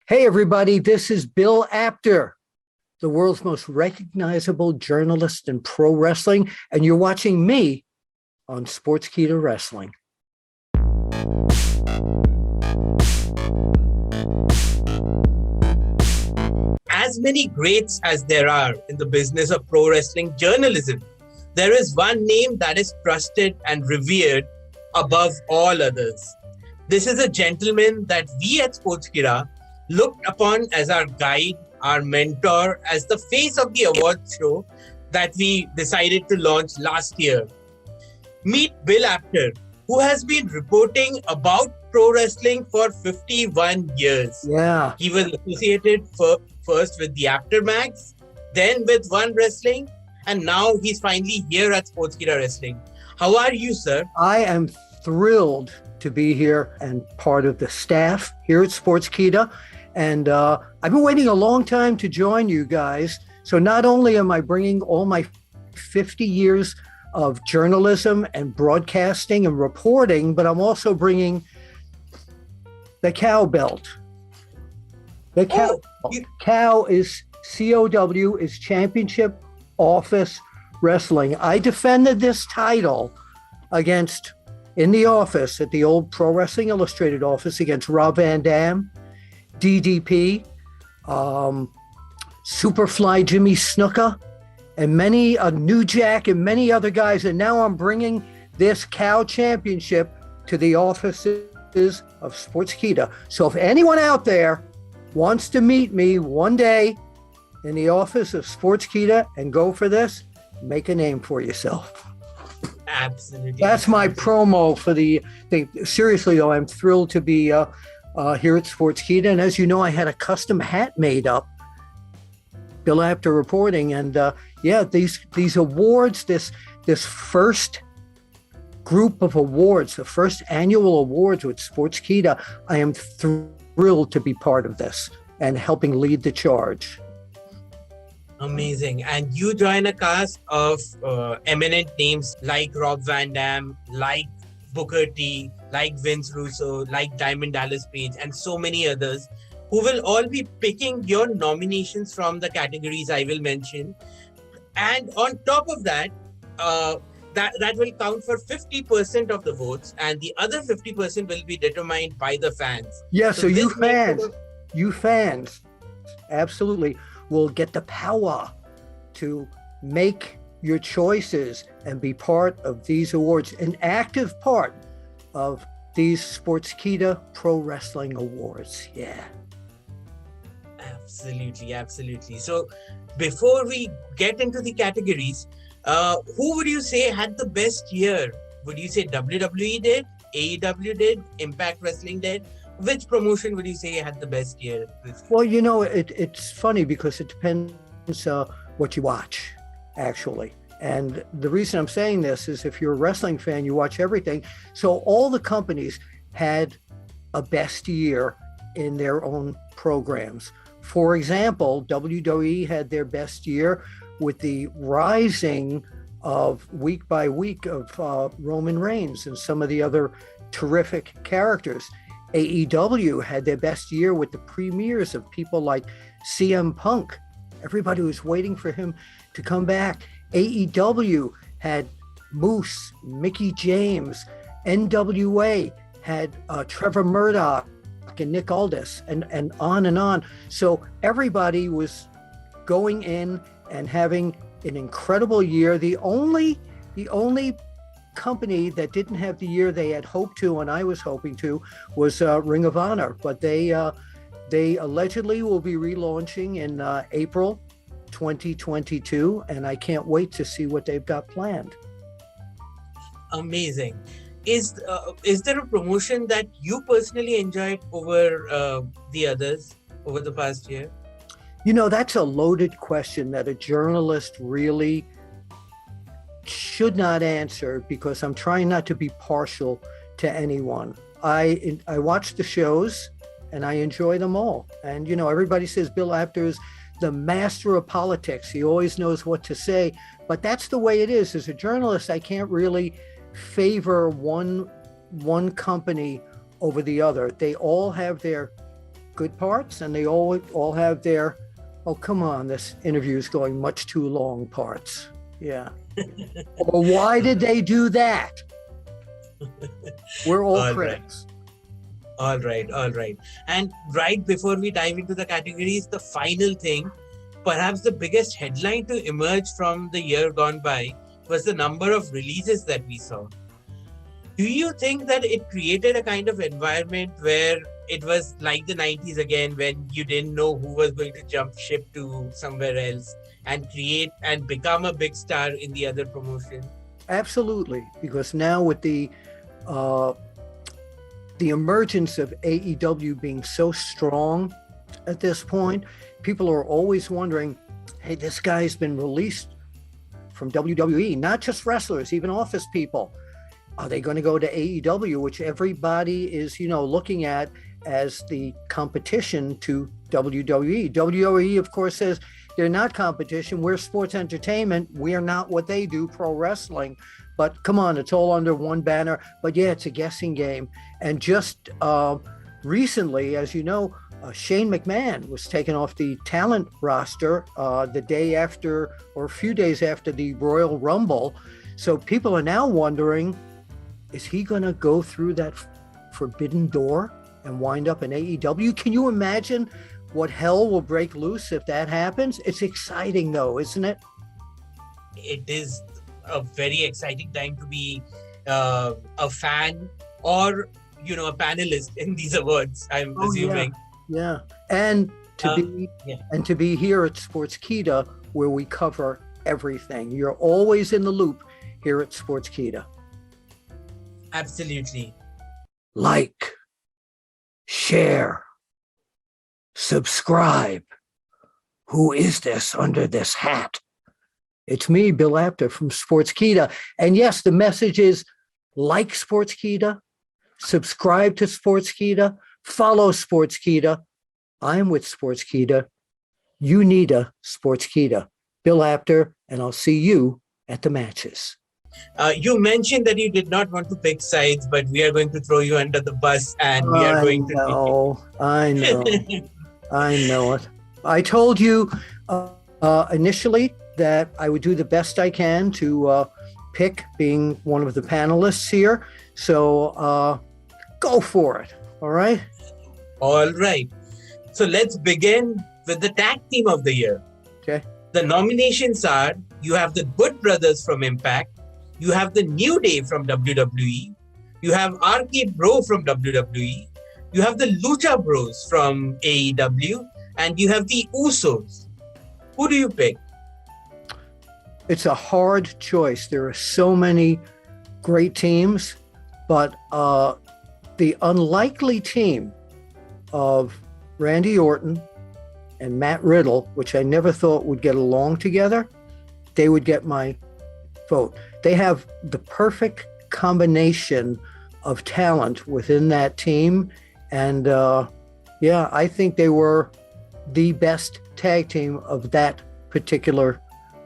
Hey, everybody, this is Bill Apter, the world's most recognizable journalist in pro wrestling, and you're watching me on Sportskeeda Wrestling. As many greats as there are in the business of pro wrestling journalism, there is one name that is trusted and revered above all others. This is a gentleman that we at Sportskeeda looked upon as our guide, our mentor, as the face of the awards show that we decided to launch last year. Meet Bill Apter, who has been reporting about pro wrestling for 51 years. Yeah. He was associated first with the Apter Mags, then with One Wrestling, and now he's finally here at Sportskeeda Wrestling. How are you, sir? I am thrilled to be here and part of the staff here at Sportskeeda. And I've been waiting a long time to join you guys. So not only am I bringing all my 50 years of journalism and broadcasting and reporting, but I'm also bringing the cow belt. The cow, cow is COW, is Championship Office Wrestling. I defended this title in the office at the old Pro Wrestling Illustrated office against Rob Van Dam, DDP, Superfly Jimmy Snuka, and many New Jack and many other guys. And now I'm bringing this cow championship to the offices of Sportskeeda. So if anyone out there wants to meet me one day in the office of Sportskeeda and go for this, make a name for yourself. Absolutely. That's my promo for the thing. Seriously, though, I'm thrilled to be here at Sportskeeda. And as you know, I had a custom hat made up, Bill Apter reporting. And these awards, this first group of awards, the first annual awards with Sportskeeda, I am thrilled to be part of this and helping lead the charge. Amazing. And you join a cast of eminent names like Rob Van Dam, like Booker T, like Vince Russo, like Diamond Dallas Page, and so many others who will all be picking your nominations from the categories I will mention. And on top of that, that will count for 50% of the votes, and the other 50% will be determined by the fans. Yeah, so you fans, absolutely, will get the power to make your choices and be part of these awards, an active part of these Sportskeeda Pro Wrestling Awards. Yeah. Absolutely. So before we get into the categories, who would you say had the best year? Would you say WWE did, AEW did, Impact Wrestling did? Which promotion would you say had the best year? Well, it's funny because it depends what you watch, actually. And the reason I'm saying this is if you're a wrestling fan, you watch everything. So all the companies had a best year in their own programs. For example, WWE had their best year with the rising of week by week of Roman Reigns and some of the other terrific characters. AEW had their best year with the premieres of people like CM Punk. Everybody was waiting for him to come back. AEW had Moose, Mickey James. NWA had Trevor Murdoch and Nick Aldis, and on and on. So everybody was going in and having an incredible year. The only company that didn't have the year they had hoped to, and I was hoping to, was Ring of Honor. But they allegedly will be relaunching in April 2022, and I can't wait to see what they've got planned. Amazing. Is there a promotion that you personally enjoyed over the others over the past year? That's a loaded question that a journalist really should not answer, because I'm trying not to be partial to anyone. I watch the shows and I enjoy them all. And, everybody says Bill Apter is the master of politics. He always knows what to say, but that's the way it is. As a journalist, I can't really favor one company over the other. They all have their good parts, and they all have their, oh, come on, this interview is going much too long parts. Yeah. Or why did they do that? We're all critics. All right. And right before we dive into the categories, the final thing, perhaps the biggest headline to emerge from the year gone by was the number of releases that we saw. Do you think that it created a kind of environment where it was like the 90s again, when you didn't know who was going to jump ship to somewhere else and create and become a big star in the other promotion? Absolutely, because now with the emergence of AEW being so strong at this point, people are always wondering, hey, this guy's been released from WWE, not just wrestlers, even office people. Are they going to go to AEW, which everybody is, looking at as the competition to WWE? WWE, of course, says they're not competition. We're sports entertainment. We are not what they do, pro wrestling. But come on, it's all under one banner. But yeah, it's a guessing game. And just recently, as you know, Shane McMahon was taken off the talent roster the day after, or a few days after the Royal Rumble. So people are now wondering, is he going to go through that forbidden door and wind up in AEW? Can you imagine what hell will break loose if that happens? It's exciting though, isn't it? It is a very exciting time to be a fan or, a panelist in these awards, I'm assuming. Yeah. And to be here at Sportskeeda, where we cover everything. You're always in the loop here at Sportskeeda. Absolutely. Like, share, subscribe. Who is this under this hat? It's me, Bill Apter from Sportskeeda. And yes, the message is like Sportskeeda, subscribe to Sportskeeda, follow Sportskeeda. I'm with Sportskeeda. You need a Sportskeeda. Bill Apter, and I'll see you at the matches. You mentioned that you did not want to pick sides, but we are going to throw you under the bus, and we are going to. I know. I know it. I told you initially that I would do the best I can to pick, being one of the panelists here. So go for it. All right. All right. So let's begin with the tag team of the year. Okay. The nominations are: you have the Good Brothers from Impact. You have the New Day from WWE. You have RK Bro from WWE. You have the Lucha Bros from AEW. And you have the Usos. Who do you pick? It's a hard choice. There are so many great teams, but the unlikely team of Randy Orton and Matt Riddle, which I never thought would get along together, they would get my vote. They have the perfect combination of talent within that team. And I think they were the best tag team of that particular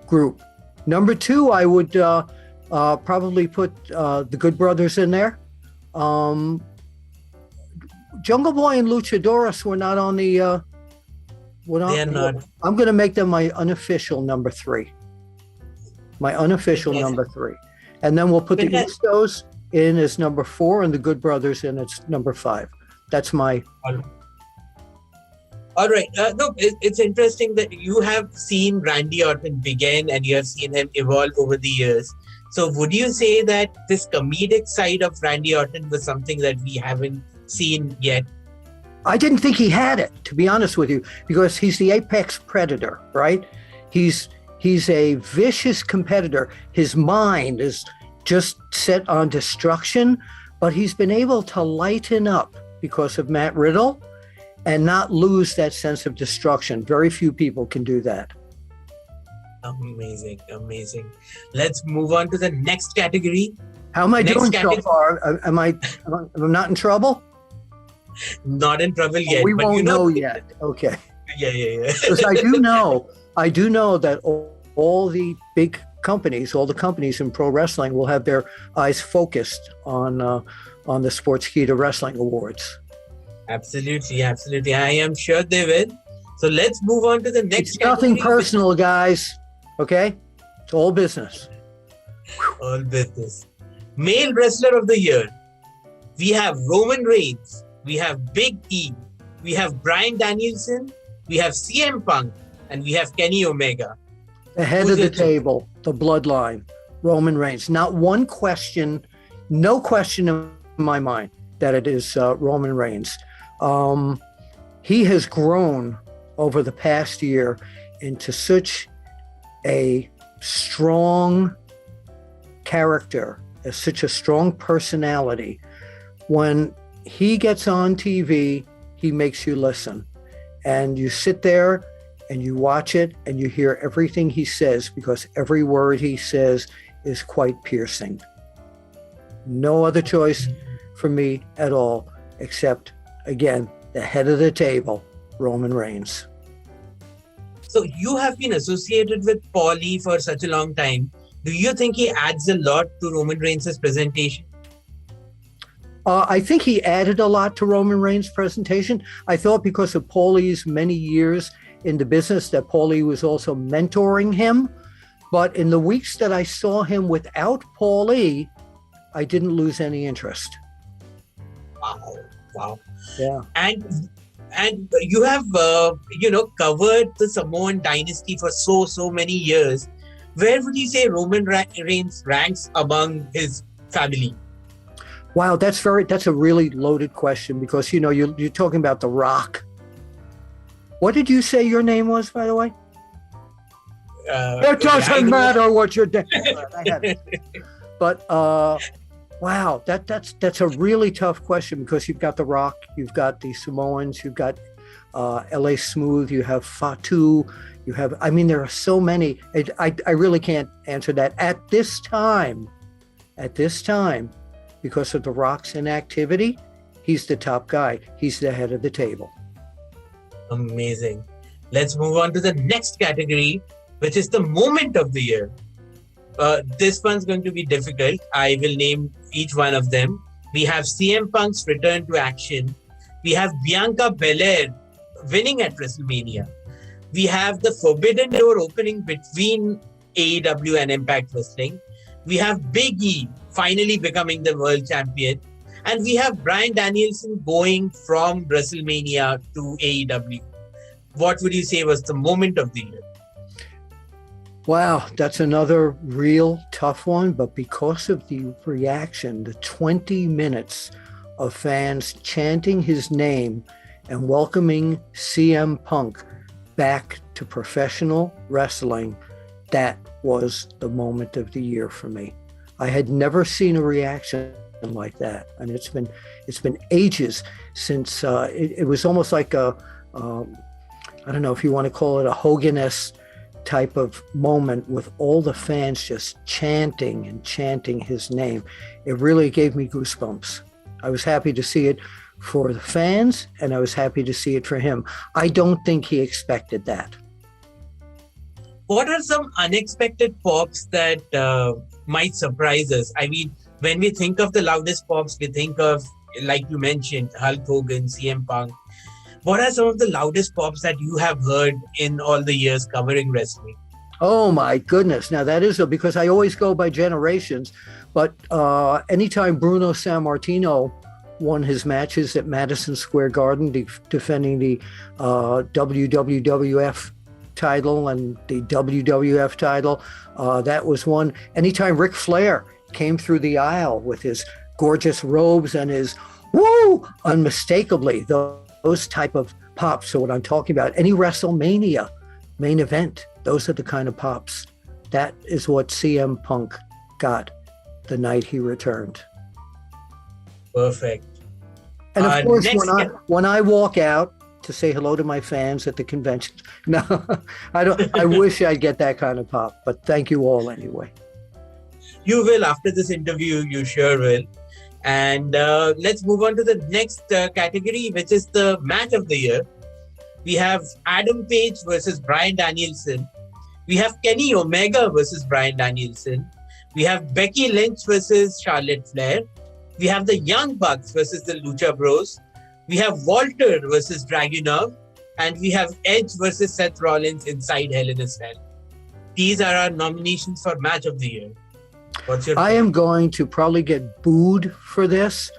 group. Number two, I would probably put the Good Brothers in there. Jungle Boy and Luchadores were not on the... They're not. I'm going to make them my unofficial number three. My unofficial number three. And then we'll put the Usos in as number 4 and the Good Brothers in as number 5. That's my... All right. It's interesting that you have seen Randy Orton begin and you have seen him evolve over the years. So would you say that this comedic side of Randy Orton was something that we haven't seen yet? I didn't think he had it, to be honest with you, because he's the apex predator, right? He's a vicious competitor. His mind is just set on destruction, but he's been able to lighten up because of Matt Riddle and not lose that sense of destruction. Very few people can do that. Amazing. Let's move on to the next category. How am I doing so far? Am I not in trouble? Not in trouble yet. We won't know yet. Okay. Yeah. Because I do know that all the big companies, all the companies in pro wrestling will have their eyes focused on the Sportskeeda Wrestling Awards. Absolutely, absolutely. I am sure they will. So let's move on to the next It's nothing category. personal, guys. Okay? It's all business. All business. Male Wrestler of the Year. We have Roman Reigns. We have Big E. We have Bryan Danielson. We have CM Punk. And we have Kenny Omega. The head Who's of the it? table, the bloodline, Roman Reigns. Not one question, no question in my mind that it is Roman Reigns. He has grown over the past year into such a strong character, such a strong personality. When he gets on TV, he makes you listen. And you sit there and you watch it and you hear everything he says, because every word he says is quite piercing. No other choice for me at all, except, again, the head of the table, Roman Reigns. So you have been associated with Paulie for such a long time. Do you think he adds a lot to Roman Reigns' presentation? I think he added a lot to Roman Reigns' presentation. I thought because of Paulie's many years in the business that Paulie was also mentoring him. But in the weeks that I saw him without Paulie, I didn't lose any interest. Wow. Yeah. And you have covered the Samoan dynasty for so many years. Where would you say Roman Reigns ranks among his family? Wow, that's a really loaded question, because you're talking about The Rock. What did you say your name was, by the way? It doesn't matter what your name is. But wow, that's a really tough question, because you've got The Rock, you've got the Samoans, you've got LA Smooth, you have Fatu, there are so many. I really can't answer that at this time, because of The Rock's inactivity. He's the top guy. He's the head of the table. Amazing. Let's move on to the next category, which is the moment of the year. This one's going to be difficult. I will name each one of them. We have CM Punk's return to action. We have Bianca Belair winning at WrestleMania. We have the Forbidden Door opening between AEW and Impact Wrestling. We have Big E finally becoming the world champion. And we have Bryan Danielson going from WrestleMania to AEW. What would you say was the moment of the year? Wow, that's another real tough one. But because of the reaction, the 20 minutes of fans chanting his name and welcoming CM Punk back to professional wrestling, that was the moment of the year for me. I had never seen a reaction like that, and it's been ages since it was almost like a I don't know if you want to call it a Hogan-esque type of moment, with all the fans just chanting his name. It really gave me goosebumps. I was happy to see it for the fans, and I was happy to see it for him. I don't think he expected that. What are some unexpected pops that might surprise us? I mean, when we think of the loudest pops, we think of, like you mentioned, Hulk Hogan, CM Punk. What are some of the loudest pops that you have heard in all the years covering wrestling? Oh my goodness. Now that is because I always go by generations, but anytime Bruno Sammartino won his matches at Madison Square Garden, defending the WWF title and the WWF title, that was one. Anytime Ric Flair came through the aisle with his gorgeous robes and his woo, unmistakably, those type of pops. So what I'm talking about, any WrestleMania main event, those are the kind of pops. That is what CM Punk got the night he returned. Perfect. And of course, when I walk out to say hello to my fans at the convention, no, I don't. I wish I'd get that kind of pop, but thank you all anyway. You will after this interview. You sure will. And let's move on to the next category, which is the match of the year. We have Adam Page versus Bryan Danielson. We have Kenny Omega versus Bryan Danielson. We have Becky Lynch versus Charlotte Flair. We have the Young Bucks versus the Lucha Bros. We have Walter versus Dragunov, and we have Edge versus Seth Rollins inside Hell in a Cell. These are our nominations for Match of the Year. What's your I am going to probably get booed for this,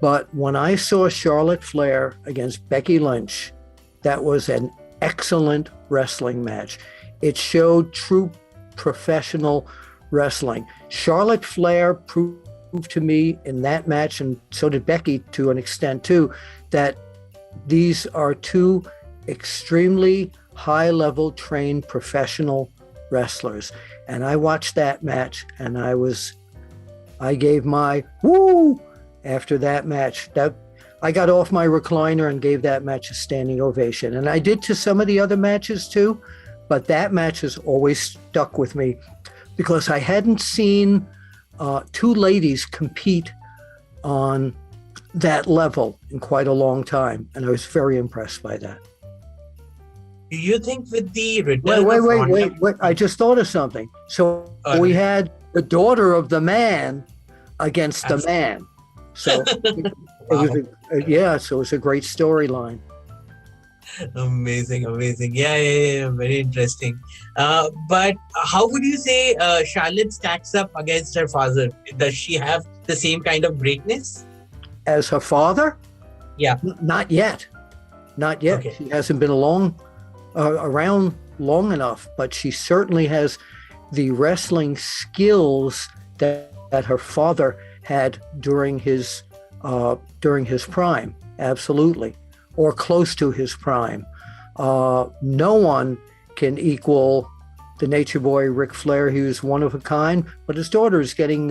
but when I saw Charlotte Flair against Becky Lynch, that was an excellent wrestling match. It showed true professional wrestling. Charlotte Flair proved to me in that match, and so did Becky to an extent too, that these are two extremely high-level trained professional wrestlers. And I watched that match, and I gave my woo after that match. That I got off my recliner and gave that match a standing ovation. And I did to some of the other matches too, but that match has always stuck with me because I hadn't seen two ladies compete on that level in quite a long time, and I was very impressed by that. Do you think with the return Wait, I just thought of something. So we had the daughter of the man against the man. So it was a great storyline. Amazing. Yeah, very interesting. But how would you say Charlotte stacks up against her father? Does she have the same kind of greatness as her father? Yeah. Not yet. Okay. She hasn't been around long enough, but she certainly has the wrestling skills that her father had during his prime. Absolutely. Or close to his prime. No one can equal the Nature Boy Ric Flair. He was one of a kind, but his daughter is getting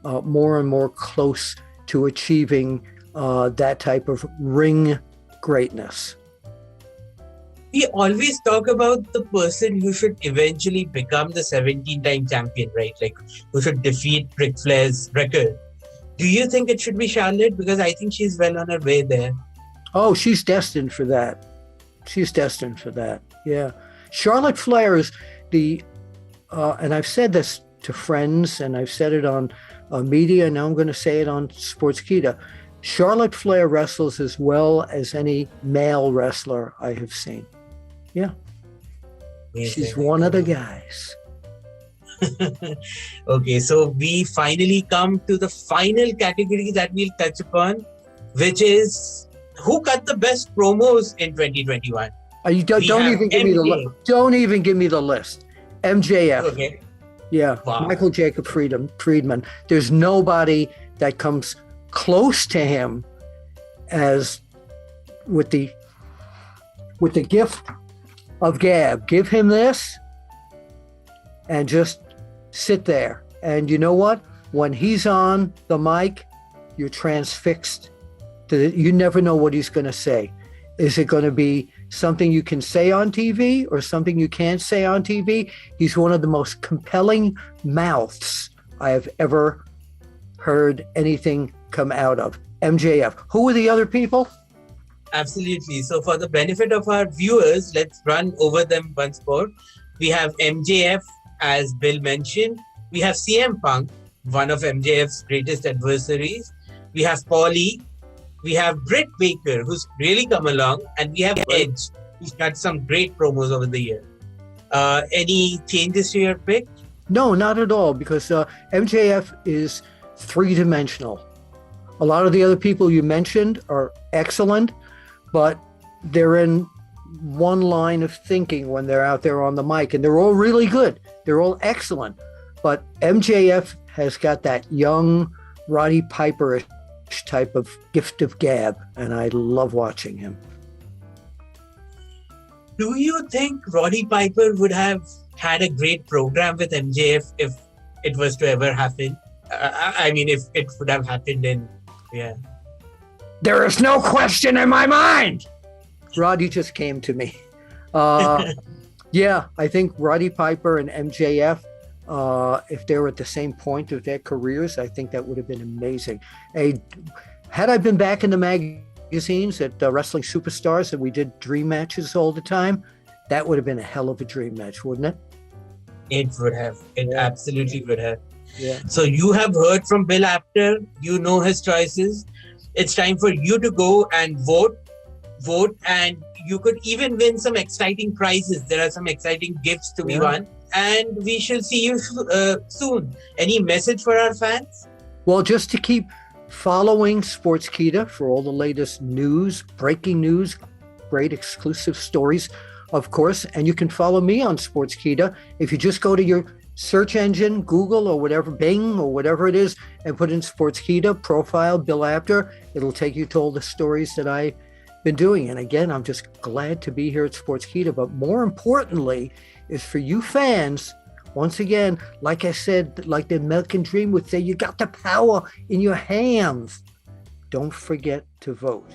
more and more close to achieving that type of ring greatness. We always talk about the person who should eventually become the 17-time champion, right? Like who should defeat Ric Flair's record. Do you think it should be Charlotte? Because I think she's well on her way there. Oh, she's destined for that. Yeah. Charlotte Flair is and I've said this to friends, and I've said it on media, and now I'm going to say it on Sportskeeda. Charlotte Flair wrestles as well as any male wrestler I have seen. Yeah. Amazing. She's one of the guys. Okay, so we finally come to the final category that we'll touch upon, which is who cut the best promos in 2021? Don't even give me the list. MJF. Okay. Yeah. Wow. Michael Jacob Friedman. There's nobody that comes close to him as with the gift of gab. Give him this and just sit there. And you know what? When he's on the mic, you're transfixed. You never know what he's going to say. Is it going to be something you can say on TV or something you can't say on TV? He's one of the most compelling mouths I have ever heard anything come out of. MJF. Who are the other people? Absolutely. So for the benefit of our viewers, let's run over them once more. We have MJF, as Bill mentioned. We have CM Punk, one of MJF's greatest adversaries. We have Paulie. We have Britt Baker, who's really come along. And we have Edge, who's got some great promos over the year. Any changes to your pick? No, not at all, because MJF is three-dimensional. A lot of the other people you mentioned are excellent, but they're in one line of thinking when they're out there on the mic, and they're all really good. They're all excellent. But MJF has got that young Roddy Piper type of gift of gab, and I love watching him. Do you think Roddy Piper would have had a great program with MJF if it was to ever happen? I mean, if it would have happened There is no question in my mind. Roddy just came to me. I think Roddy Piper and MJF, if they were at the same point of their careers, I think that would have been amazing. Had I been back in the magazines at Wrestling Superstars and we did dream matches all the time, that would have been a hell of a dream match, wouldn't it? It would have. It absolutely would have. Yeah. So you have heard from Bill Apter. You know his choices. It's time for you to go and vote, and you could even win some exciting prizes. There are some exciting gifts to be won, and we shall see you soon. Any message for our fans? Well, just to keep following Sportskeeda for all the latest news, breaking news, great exclusive stories, of course. And you can follow me on Sportskeeda. If you just go to your search engine, Google or whatever, Bing or whatever it is, and put in Sportskeeda profile Bill Apter, it'll take you to all the stories that I've been doing. And again, I'm just glad to be here at Sportskeeda. But more importantly is for you fans, once again, like I said, like the American Dream would say, you got the power in your hands. Don't forget to vote.